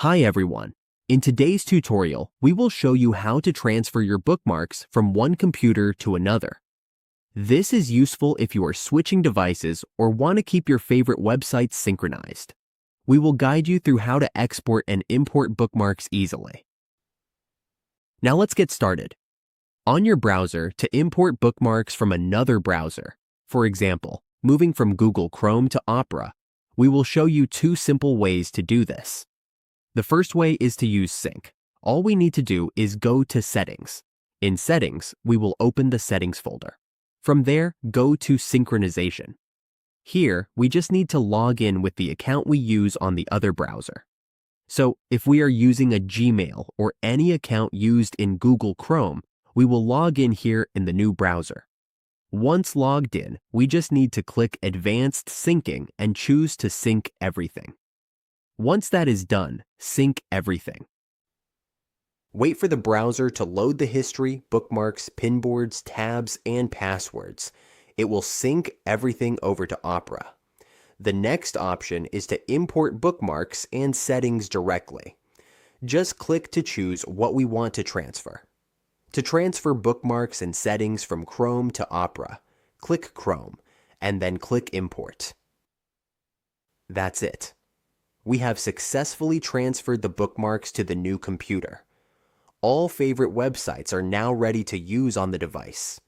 Hi everyone. In today's tutorial, we will show you how to transfer your bookmarks from one computer to another. This is useful if you are switching devices or want to keep your favorite websites synchronized. We will guide you through how to export and import bookmarks easily. Now let's get started. On your browser, to import bookmarks from another browser, for example, moving from Google Chrome to Opera, we will show you two simple ways to do this. The first way is to use Sync. All we need to do is go to Settings. In Settings, we will open the Settings folder. From there, go to Synchronization. Here, we just need to log in with the account we use on the other browser. So, if we are using a Gmail or any account used in Google Chrome, we will log in here in the new browser. Once logged in, we just need to click Advanced Syncing and choose to sync everything. Once that is done, sync everything. Wait for the browser to load the history, bookmarks, pinboards, tabs, and passwords. It will sync everything over to Opera. The next option is to import bookmarks and settings directly. Just click to choose what we want to transfer. To transfer bookmarks and settings from Chrome to Opera, click Chrome, and then click Import. That's it. We have successfully transferred the bookmarks to the new computer. All favorite websites are now ready to use on the device.